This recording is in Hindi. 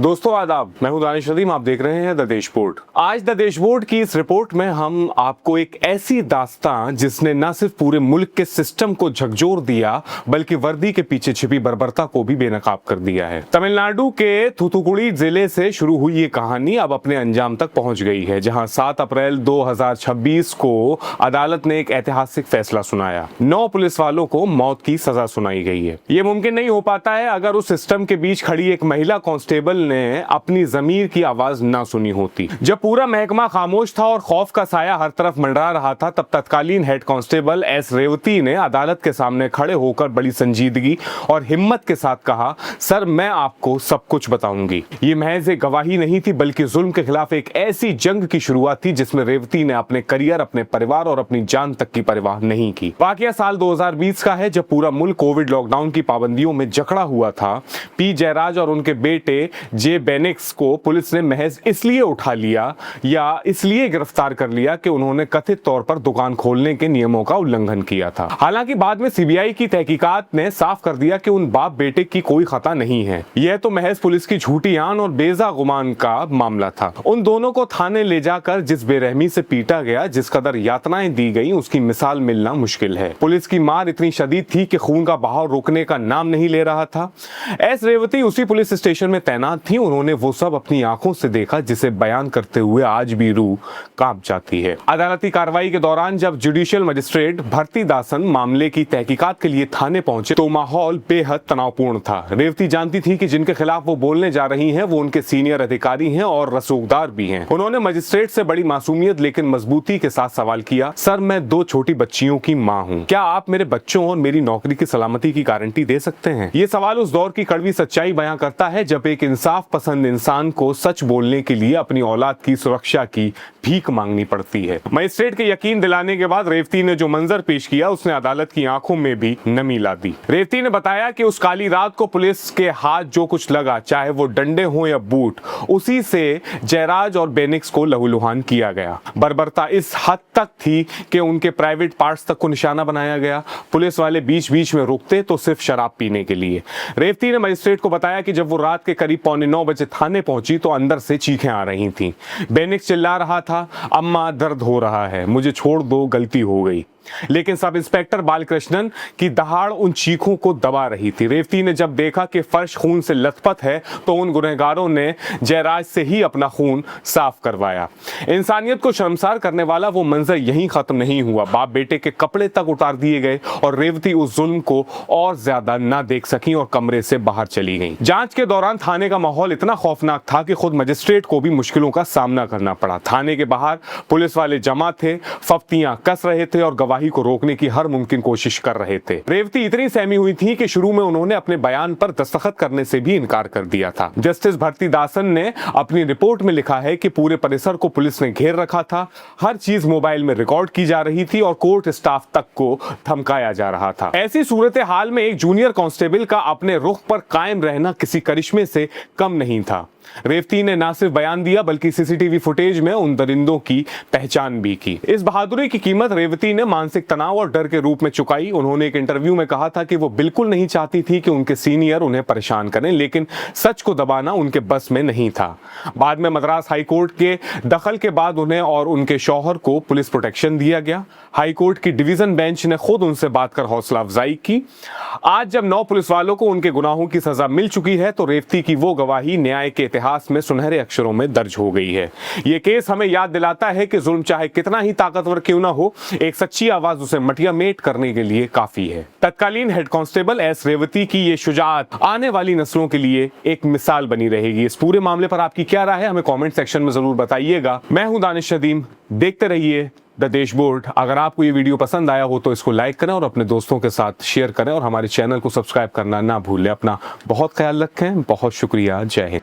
दोस्तों आदाब, मैं हूं दानिश नदीम। आप देख रहे हैं द डैशबोर्ड। आज द डैशबोर्ड की इस रिपोर्ट में हम आपको एक ऐसी दास्तां जिसने न सिर्फ पूरे मुल्क के सिस्टम को झकझोर दिया बल्कि वर्दी के पीछे छिपी बर्बरता को भी बेनकाब कर दिया है। तमिलनाडु के थूथुकुड़ी जिले से शुरू हुई ये कहानी अब अपने अंजाम तक पहुंच गई है, जहां 7 अप्रैल 2026 को अदालत ने एक ऐतिहासिक फैसला सुनाया। 9 पुलिस वालों को मौत की सजा सुनाई गई है। ये मुमकिन नहीं हो पाता है अगर उस सिस्टम के बीच खड़ी एक महिला कांस्टेबल ने अपनी जमीर की आवाज ना सुनी होती। जब पूरा महकमा खामोश था और खौफ का साया हर तरफ मंडरा रहा था, तब तत्कालीन हेड कांस्टेबल एस रेवती ने अदालत के सामने खड़े होकर बड़ी संजीदगी और हिम्मत के साथ कहा, सर मैं आपको सब कुछ बताऊंगी। ये महज एक गवाही नहीं थी बल्कि जुल्म के खिलाफ एक ऐसी जंग की शुरुआत थी जिसमें रेवती ने अपने करियर, अपने परिवार और अपनी जान तक की परवाह नहीं की। वाकया साल 2020 का है, जब पूरा मुल्क कोविड लॉकडाउन की पाबंदियों में जकड़ा हुआ था। पी जयराज और उनके बेटे जे बेनिक्स को पुलिस ने महज इसलिए उठा लिया या इसलिए गिरफ्तार कर लिया कि उन्होंने कथित तौर पर दुकान खोलने के नियमों का उल्लंघन किया था। हालांकि बाद में सीबीआई की तहकीकात ने साफ कर दिया कि उन बाप बेटे की कोई खता नहीं है। यह तो महज पुलिस की झूठी आन और बेजा गुमान का मामला था। उन दोनों को थाने ले जाकर जिस बेरहमी से पीटा गया, जिस कदर यातनाएं दी गई, उसकी मिसाल मिलना मुश्किल है। पुलिस की मार इतनी शदीद थी कि खून का बहाव रोकने का नाम नहीं ले रहा था। एस रेवती उसी पुलिस स्टेशन में तैनात थी। उन्होंने वो सब अपनी आंखों से देखा जिसे बयान करते हुए आज भी रूह कांप जाती है। अदालती कार्रवाई के दौरान जब जुडिशियल मजिस्ट्रेट भरती दासन मामले की तहकीकात के लिए थाने पहुंचे तो माहौल बेहद तनावपूर्ण था। रेवती जानती थी कि जिनके खिलाफ वो बोलने जा रही हैं वो उनके सीनियर अधिकारी हैं और रसूखदार भी हैं। उन्होंने मजिस्ट्रेट से बड़ी मासूमियत लेकिन मजबूती के साथ सवाल किया, सर मैं 2 छोटी बच्चियों की माँ हूँ, क्या आप मेरे बच्चों और मेरी नौकरी की सलामती की गारंटी दे सकते हैं? ये सवाल उस दौर की कड़वी सच्चाई बयां करता है जब एक इंसाफ पसंद इंसान को सच बोलने के लिए अपनी औलाद की सुरक्षा की भीख मांगनी पड़ती है। मजिस्ट्रेट के यकीन दिलाने के बाद रेवती ने जो मंजर पेश किया उसने अदालत की आंखों में भी नमी ला दी। रेवती ने बताया कि उस काली रात को पुलिस के हाथ जो कुछ लगा, चाहे वो डंडे हो या बूट, उसी से जयराज और बेनिक्स को लहूलुहान किया गया। बर्बरता इस हद तक थी कि उनके प्राइवेट पार्ट्स तक को निशाना बनाया गया। पुलिस वाले बीच बीच में रुकते तो सिर्फ शराब पीने के लिए। रेवती ने मजिस्ट्रेट को बताया कि जब वो रात के करीब 8:45 बजे थाने पहुंची तो अंदर से चीखें आ रही थीं। बेनिक्स चिल्ला रहा था, अम्मा दर्द हो रहा है, मुझे छोड़ दो, गलती हो गई। लेकिन सब इंस्पेक्टर बालकृष्णन की दहाड़ उन चीखों को दबा रही थी। रेवती ने जब देखा कि फर्श खून से लथपथ है तो उन गुनहगारों ने जयराज से ही अपना खून साफ करवाया। इंसानियत को शर्मसार करने वाला वो मंजर यहीं खत्म नहीं हुआ। बाप बेटे के कपड़े तक उतार दिए गए और रेवती उस जुल्म को और ज्यादा ना देख सकी और कमरे से बाहर चली गई। जांच के दौरान थाने का माहौल इतना खौफनाक था कि खुद मजिस्ट्रेट को भी मुश्किलों का सामना करना पड़ा। थाने के बाहर पुलिस वाले जमा थे, फफ्तियां कस रहे थे और गवाही को रोकने की हर मुमकिन कोशिश कर रहे थे। रेवती इतनी सहमी हुई थी कि शुरू में उन्होंने अपने बयान पर दस्तखत करने से भी इनकार कर दिया था। जस्टिस भरती दासन ने अपनी रिपोर्ट में लिखा है कि पूरे परिसर को पुलिस ने घेर रखा था, हर चीज मोबाइल में रिकॉर्ड की जा रही थी और कोर्ट स्टाफ तक को धमकाया जा रहा था। ऐसी सूरत हाल में एक जूनियर कांस्टेबल का अपने रुख पर कायम रहना किसी करिश्मे से कम नहीं था। रेवती ने ना सिर्फ बयान दिया बल्कि सीसीटीवी फुटेज में उन दरिंदों की पहचान भी की। इस बहादुरी की कीमत रेवती ने मानसिक तनाव और डर के रूप में चुकाई। उन्होंने एक इंटरव्यू में कहा था कि वो बिल्कुल नहीं चाहती थी कि उनके सीनियर उन्हें परेशान करें, लेकिन सच को दबाना उनके बस में नहीं था। बाद में मद्रास हाईकोर्ट के दखल के बाद उन्हें और उनके शौहर को पुलिस प्रोटेक्शन दिया गया। हाईकोर्ट की डिवीजन बेंच ने खुद उनसे बात कर हौसला अफजाई की। आज जब 9 पुलिस वालों को उनके गुनाहों की सजा मिल चुकी है तो रेवती की वो गवाही न्याय के इतिहास में सुनहरे अक्षरों में दर्ज हो गई है। यह केस हमें याद दिलाता है कि जुल्म चाहे कितना ही ताकतवर क्यों ना हो, एक सच्ची आवाज उसे मटिया मेट करने के लिए काफी है। तत्कालीन हेड कांस्टेबल एस रेवती की ये शुजाअत आने वाली नस्लों के लिए एक मिसाल बनी रहेगी। इस पूरे मामले पर आपकी क्या राय है, हमें कमेंट सेक्शन में जरूर बताइएगा। मैं हूं दानिश नदीम, देखते रहिए द डैशबोर्ड। अगर आपको ये वीडियो पसंद आया हो तो इसको लाइक करें और अपने दोस्तों के साथ शेयर करें और हमारे चैनल को सब्सक्राइब करना ना भूलें। अपना बहुत ख्याल रखें। बहुत शुक्रिया। जय हिंद।